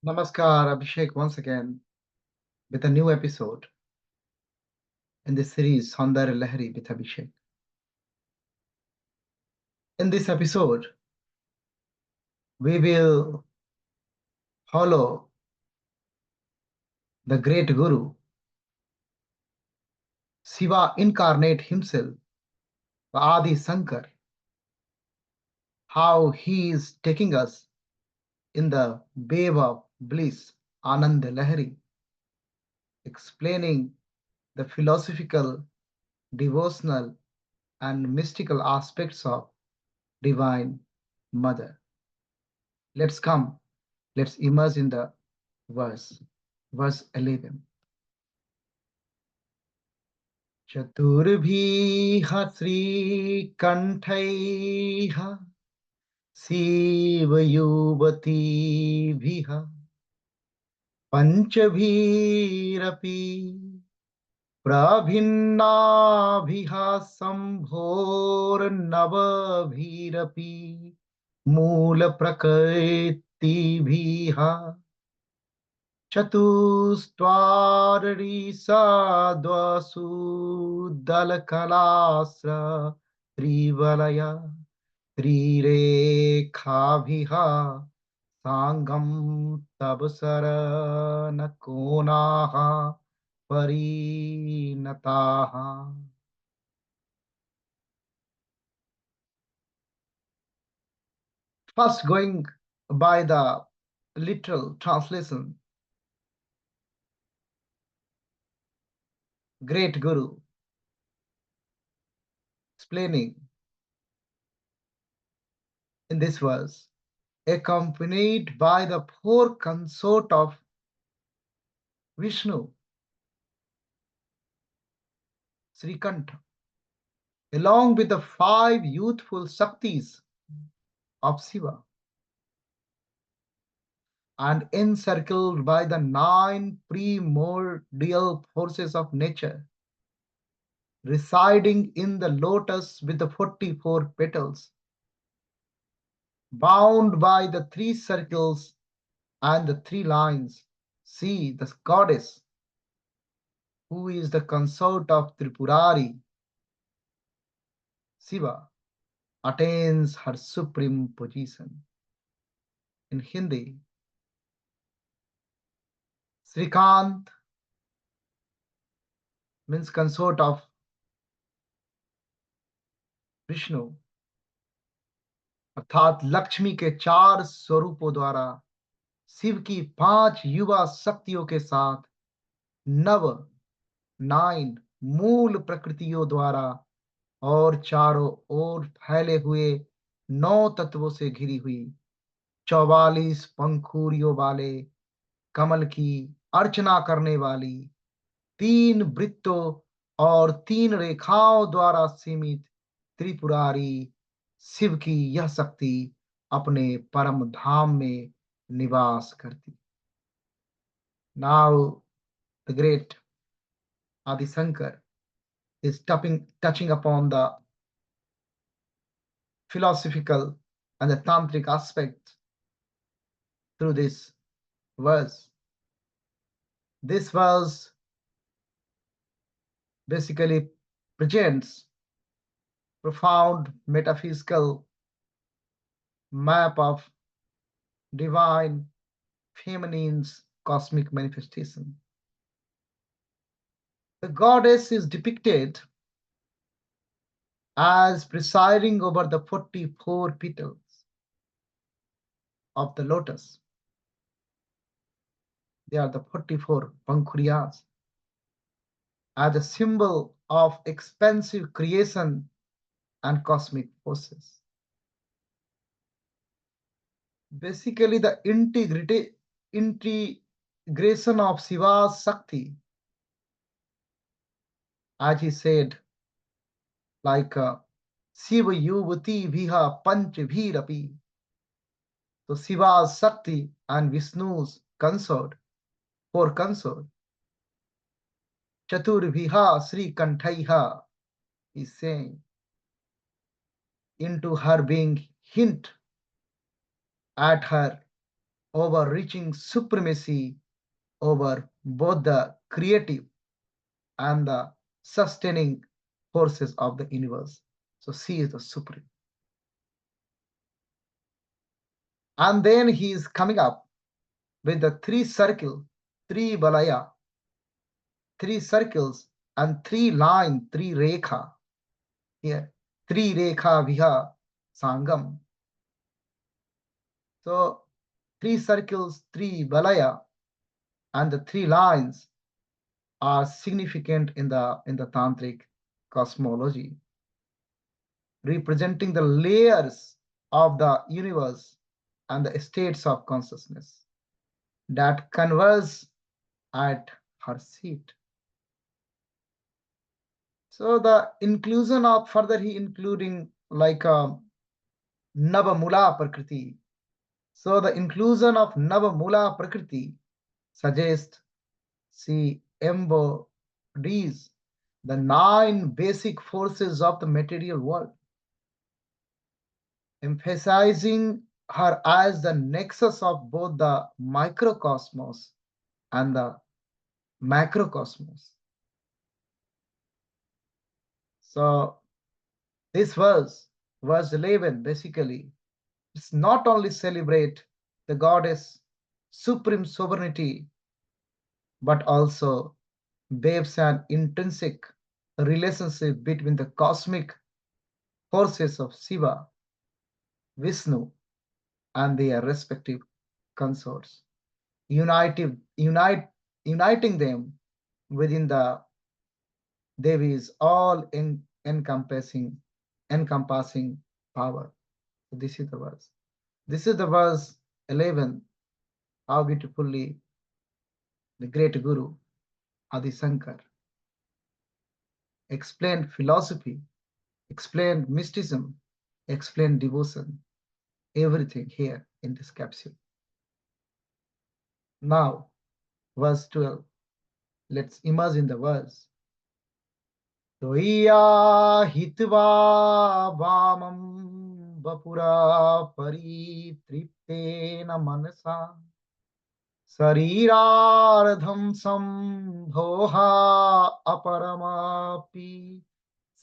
Namaskar, Abhishek, once again with a new episode in this series, Saundarya Lahari with Abhishek. In this episode, we will follow the great Guru, Shiva incarnate himself, Adi Sankar, how he is taking us in the wave of bliss, Ananda Lahari, explaining the philosophical, devotional, and mystical aspects of Divine Mother. Let's immerse in the verse. Verse 11. चतुर्भिः श्रीकण्ठैः शिवयुवतीभिः पञ्चभिरपि प्रभिन्नाभिः शम्भोर्नवभिरपि मूलप्रकृतिभिः चतुस्त्वाररिषद्वसुदलकलास्र त्रिवलय त्रिरेखाभिः साङ्गं तव शरणकोणाः परिणताः. First, going by the literal translation, great Guru explaining in this verse, accompanied by the four consort of Vishnu, Srikanta, along with the five youthful Shaktis of Shiva, and encircled by the nine primordial forces of nature, residing in the lotus with the 44 petals, bound by the three circles and the three lines. See the goddess, who is the consort of Tripurari, Shiva, attains her supreme position. In Hindi, Srikant means consort of Vishnu, अर्थात लक्ष्मी के चार स्वरूपों द्वारा शिव की पांच युवा शक्तियों के साथ नव नाइन मूल प्रकृतियों द्वारा और चारों ओर फैले हुए नौ तत्वों से घिरी हुई 44 पंखुड़ियों वाले कमल की अर्चना करने वाली तीन वृत्तों और तीन रेखाओं द्वारा सीमित त्रिपुरारी शिव की यह शक्ति अपने परम धाम में निवास करती. Now the great Adi Shankar is touching upon the philosophical and the tantric aspect through this verse. This verse basically presents profound metaphysical map of divine feminine's cosmic manifestation. The goddess is depicted as presiding over the 44 petals of the lotus. They are the 44 Pankhuriyas, as a symbol of expansive creation and cosmic forces. Basically, the integration of Shiva's Shakti, as he said, like Shiva Yuvati Viha Panch Bhirapi. So Shiva's Shakti and Vishnu's consort, four consort, Chatur Viha Sri Kantaiha, is saying, into her being hint at her overreaching supremacy over both the creative and the sustaining forces of the universe. So she is the supreme. And then he is coming up with the three circle, three balaya, three circles and three line, three rekha. Here, three rekha viha sangam. So three circles, three balaya, and the three lines are significant in the tantric cosmology, representing the layers of the universe and the states of consciousness that converge at her seat. So the inclusion of further he including like Navamula Prakriti. So the inclusion of Navamula Prakriti suggests she embodies the nine basic forces of the material world, emphasizing her as the nexus of both the microcosmos and the macrocosmos. So this verse 11, basically, it's not only celebrate the goddess supreme sovereignty, but also waves an intrinsic relationship between the cosmic forces of Shiva, Vishnu, and their respective consorts, uniting them within the Devi's encompassing power. So this is the verse. This is the verse 11. How beautifully the great Guru Adi Shankar explained philosophy, explained mysticism, explained devotion, everything here in this capsule. Now, verse 12. Let's imagine the verse. Toya hitva vamam vapura paritriptena manasa शरीरार्धं संभोः अपरमापि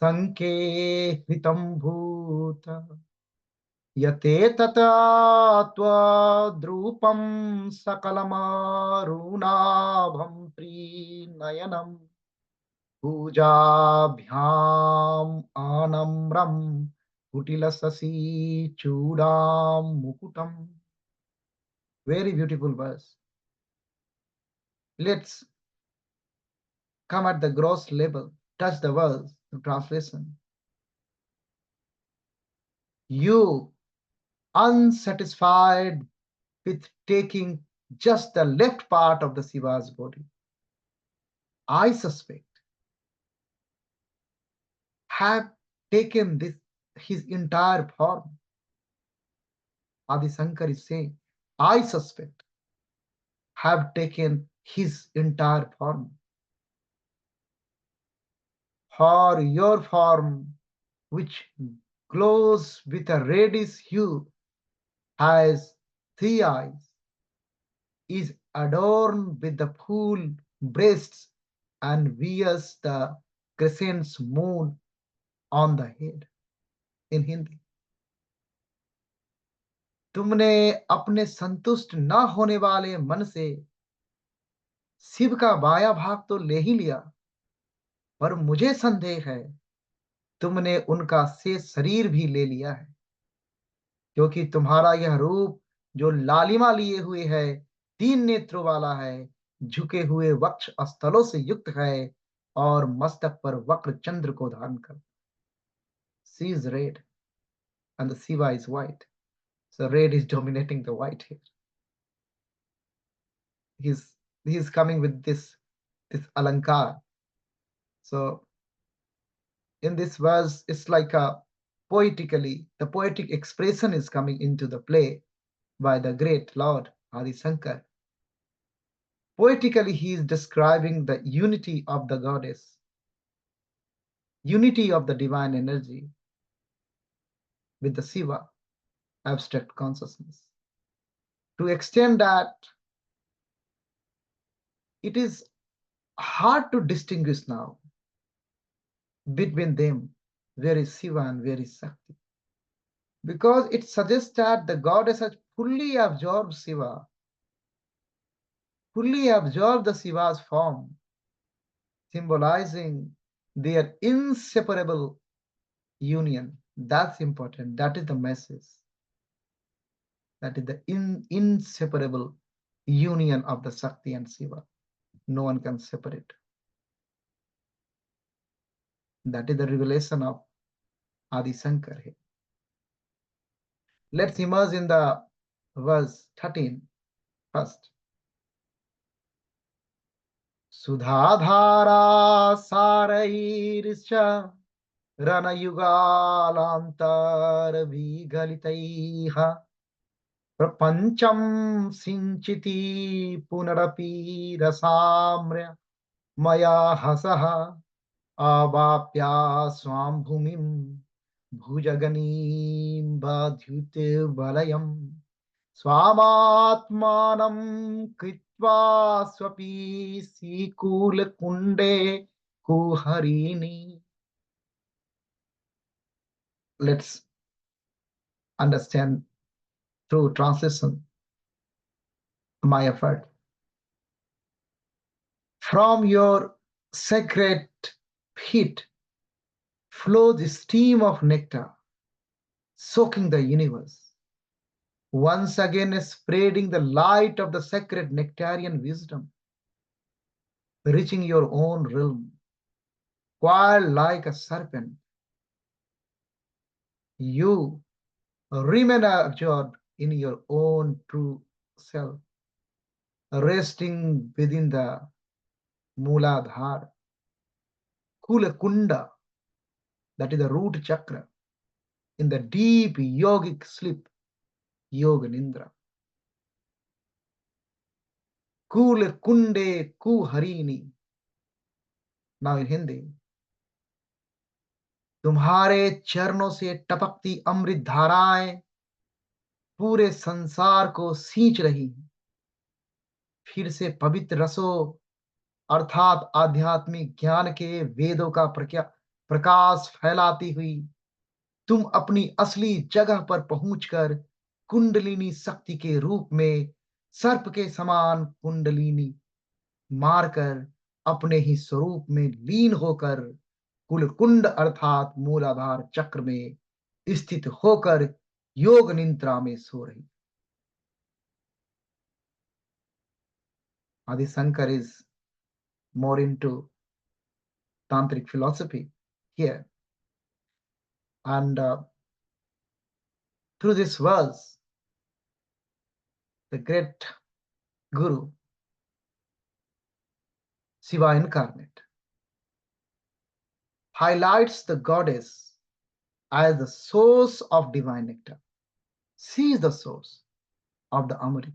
संकेहितं भूत यते तथा त्वद्रूपं सकलमारुणाभं प्रीणयनं पूजाभ्याम् आनम्रं कुटिलशशि चूडां मुकुटम्. Very beautiful verse. Let's come at the gross level, touch the words, the translation. You, unsatisfied with taking just the left part of the Shiva's body, I suspect, have taken this his entire form. Adi Shankar is saying, I suspect, have taken his entire form. For your form, which glows with a reddish hue, has three eyes, is adorned with the full breasts, and wears the crescent moon on the head. In Hindi, तुमने अपने संतुष्ट न होने वाले मन से शिव का बाया भाग तो ले ही लिया, पर मुझे संदेह है तुमने उनका शेष शरीर भी ले लिया है, क्योंकि तुम्हारा यह रूप जो लालिमा लिए हुए है, तीन नेत्रों वाला है, झुके हुए वक्ष स्थलों से युक्त है और मस्तक पर वक्र चंद्र को धारण कर. She is red and the Shiva is white. So red is dominating the white here. He's coming with this alankar. So in this verse, it's like a poetically, the poetic expression is coming into the play by the great Lord Adi Shankar. Poetically, he is describing the unity of the goddess, unity of the divine energy with the Shiva, abstract consciousness. to extend that it is hard to distinguish now between them, where is Shiva and where is Shakti. Because it suggests that the goddess has fully absorbed Shiva, fully absorbed the Shiva's form, symbolizing their inseparable union. That's important. That is the message. That is the inseparable union of the Shakti and Shiva. No one can separate. That is the revelation of Adi Shankar here. Let's immerse in the verse 13 first. Sudhadhara saraircha ranayugalantar vigalitaiha prapancham sinchiti punarapi rasamrya maya hasaha avapya swam bhumim bhujaganim badhyute valayam स्वामात्मानं कृत्वा स्वपि सीकूलकुण्डे कुहरिणी. Let's understand through translation my effort. From your sacred feet flows the stream of nectar, soaking the universe. Once again spreading the light of the sacred nectarian wisdom, reaching your own realm, coiled like a serpent. You remain absorbed in your own true self, resting within the Mooladhara, Kula Kunda, that is the root chakra, in the deep yogic sleep, Yoga Nindra. Kula Kunde Kuharini. Now in Hindi. तुम्हारे चरणों से टपकती अमृत धाराएं पूरे संसार को सींच रही हैं। फिर से पवित्र रसों अर्थात आध्यात्मिक ज्ञान के वेदों का प्रकाश फैलाती हुई तुम अपनी असली जगह पर पहुंचकर कुंडलिनी शक्ति के रूप में सर्प के समान कुंडलिनी मारकर अपने ही स्वरूप में लीन होकर कुलकुंड अर्थात मूलाधार चक्र में स्थित होकर योग निद्रा में सो रही. Adi Shankar is more into tantric philosophy here, and through this verse the great guru Shiva incarnate highlights the goddess as the source of divine nectar. She is the source of the Amrit.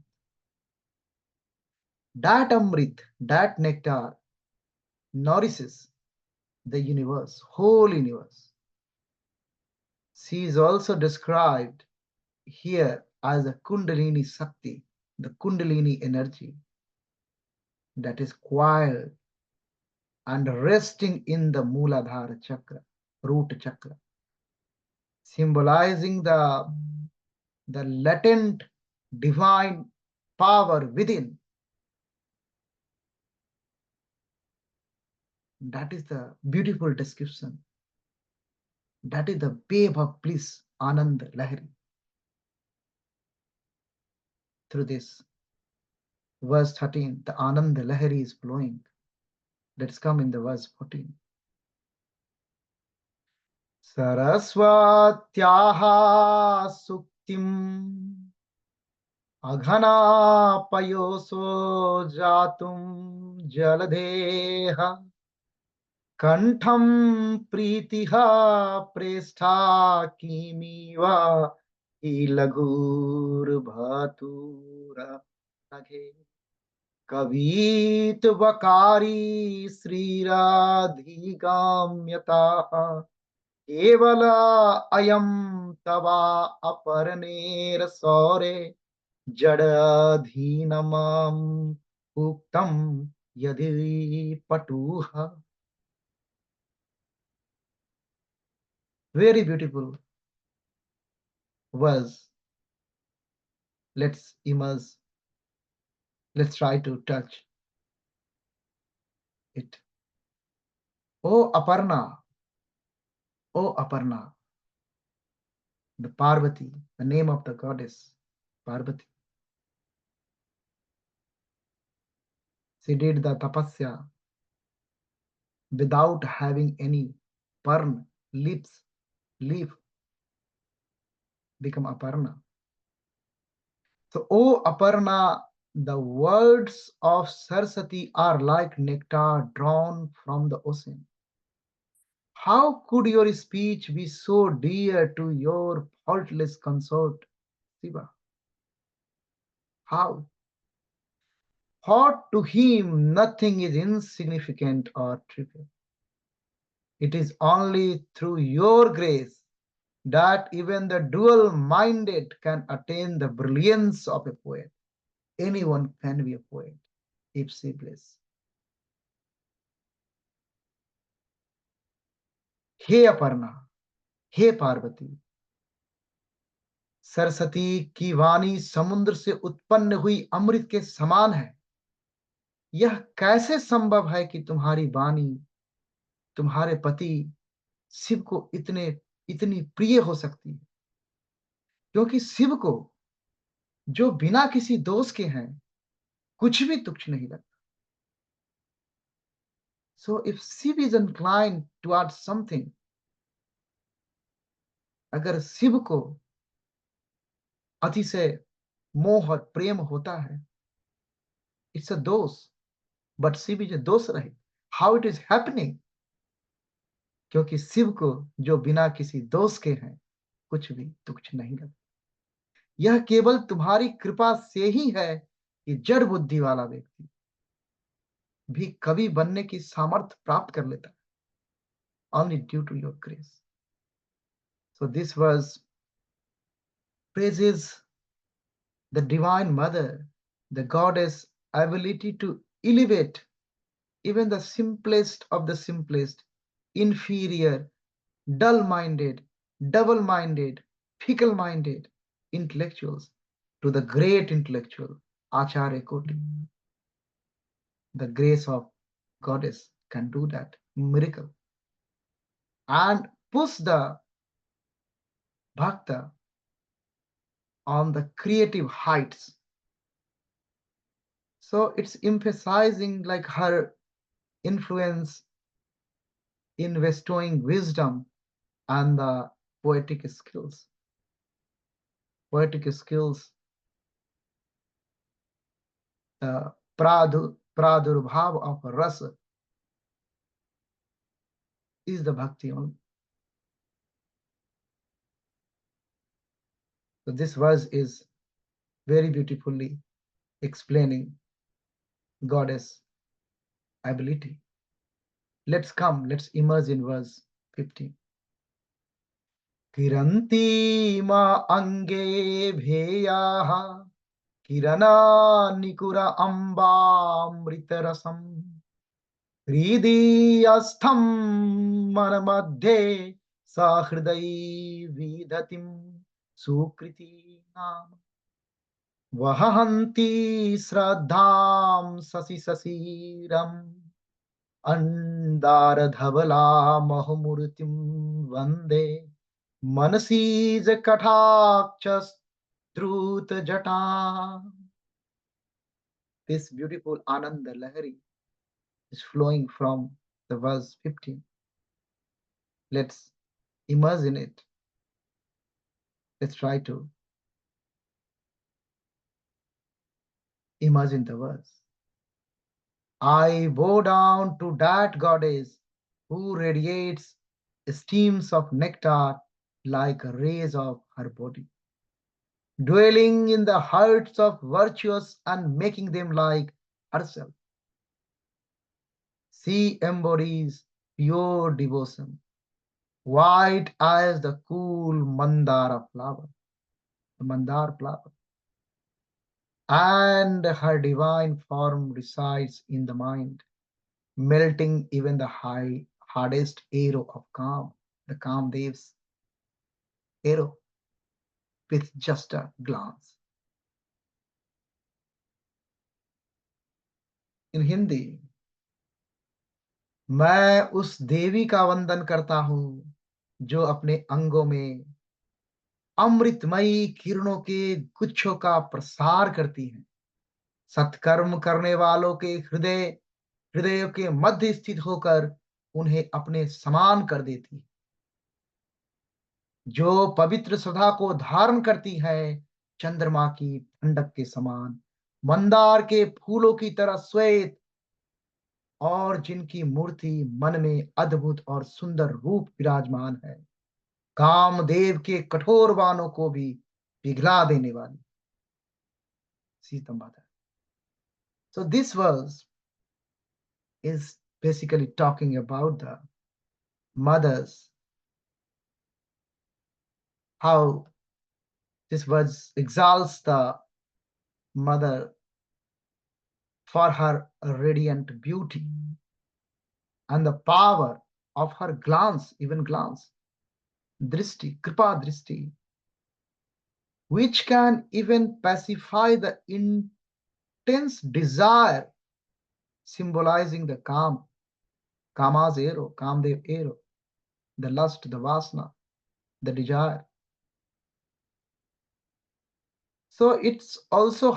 That Amrit, that nectar nourishes the universe, whole universe. She is also described here as a Kundalini Shakti, the Kundalini energy that is quiet and resting in the Mooladhara chakra, root chakra, symbolizing the latent divine power within. That is the beautiful description. That is the babe of bliss, Anand Lahari. Through this verse 13, the Anand Lahari is flowing. Let's come in the verse 14. Saraswatyaha suktim aghana payoso jatum jaladeha kantham pritiha prestha kimiva ilagur bhatura naghe कवीत Waqari श्रीराधिकाम्यता केवल अयम तवा अपरनेर सौरे Jadadhinamam uktam yadi patuha. Very beautiful verse. Let's immerse. Let's try to touch it. Oh Aparna, oh Aparna, the Parvati, the name of the goddess Parvati. She did the tapasya without having any parn, lips, leaf, become Aparna. So, O Aparna, the words of Saraswati are like nectar drawn from the ocean. How could your speech be so dear to your faultless consort, Shiva? How? For to him nothing is insignificant or trivial. It is only through your grace that even the dual minded can attain the brilliance of a poet. Anyone can be a poet if she bless. हे अपर्णा, हे पार्वती, सरस्वती की वाणी समुद्र से उत्पन्न हुई अमृत के समान है। यह कैसे संभव है कि तुम्हारी वाणी तुम्हारे पति शिव को इतनी प्रिय हो सकती है? क्योंकि शिव को जो बिना किसी दोष के हैं कुछ भी तुच्छ नहीं लगता। So if Shiv is inclined towards something, अगर शिव को अतिशय मोह और प्रेम होता है, इट्स अ दोष, बट शिव इज अ दोष रहित। How it is happening? क्योंकि शिव को जो बिना किसी दोष के हैं कुछ भी तुच्छ नहीं लगता। यह केवल तुम्हारी कृपा से ही है कि जड़ बुद्धि वाला व्यक्ति भी कवि बनने की सामर्थ्य प्राप्त कर लेता है। only due to your grace. So this verse praises the divine mother, the goddess ability to elevate even the simplest of the simplest, inferior, dull-minded, double-minded, fickle-minded intellectuals to the great intellectual Acharya Koti. The grace of goddess can do that miracle and push the bhakta on the creative heights. So it's emphasizing like her influence in bestowing wisdom and the poetic skills. Poetic skills, the pradurbhav of rasa is the bhakti only. So this verse is very beautifully explaining goddess ability. Let's immerse in verse 15. Kiranti ma ange bheyaha kirana nikura ambamritarasam हृदयस्थं मनमध्ये सहृदय विदतिं सुकृतीनां वहन्ति श्रद्धां शशि शशिरम् अन्दारधवलामहमूर्तिं वन्दे मनसीज कटाक्षस्त्रुतजटा. This beautiful Ananda Lahari is flowing from the verse 15. Let's immerse in it. Let's try to imagine the verse. I bow down to that goddess who radiates streams of nectar like rays of her body, dwelling in the hearts of virtuous and making them like herself. She embodies pure devotion, white as the cool mandara flower, the mandar flower. and her divine form resides in the mind, melting even the hardest arrow of calm, the calm Dev's arrow, with just a glance. In Hindi, मैं उस देवी का वंदन करता हूँ जो अपने अंगों में अमृतमयी किरणों के गुच्छों का प्रसार करती है, सत्कर्म करने वालों के हृदयों के मध्य स्थित होकर उन्हें अपने समान कर देती है, जो पवित्र सुधा को धारण करती है, चंद्रमा की ठंडक के समान, मंदार के फूलों की तरह श्वेत, और जिनकी मूर्ति मन में अद्भुत और सुंदर रूप विराजमान है, कामदेव के कठोर बाणों को भी पिघला देने वाली सीता माता. So this verse is basically talking about the mothers, how this verse exalts the mother for her radiant beauty and the power of her glance, even glance, drishti, kripa drishti, which can even pacify the intense desire, symbolizing the kama's arrow, kamdev arrow, the lust, the vasana, the desire. So it's also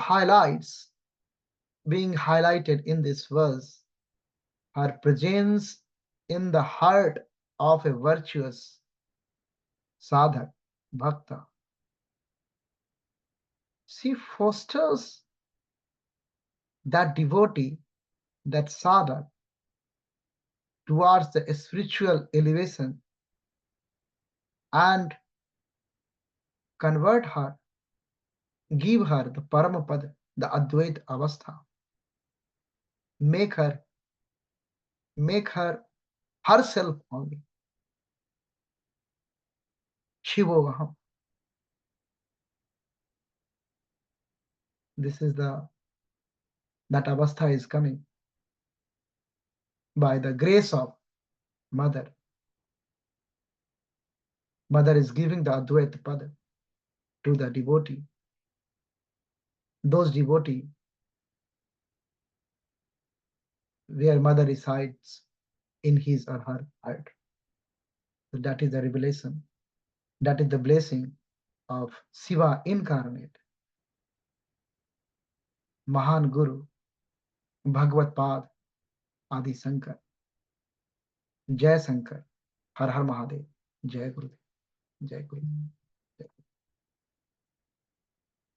being highlighted in this verse, her presence in the heart of a virtuous sadhak, bhakta. She fosters that devotee, that sadhak, towards the spiritual elevation and convert her, give her the Paramapad, the Advait Avastha, make her herself only. Shivoham. This is that Avastha is coming by the grace of Mother. Mother is giving the Advait Pada to the devotee. Those devotee where Mother resides in his or her heart. So that is the revelation. That is the blessing of Shiva incarnate, Mahan Guru, Bhagavad Pad, Adi Shankar. Jai Shankar, Har Har Mahadev, Jai Gurudev, Jai Guru.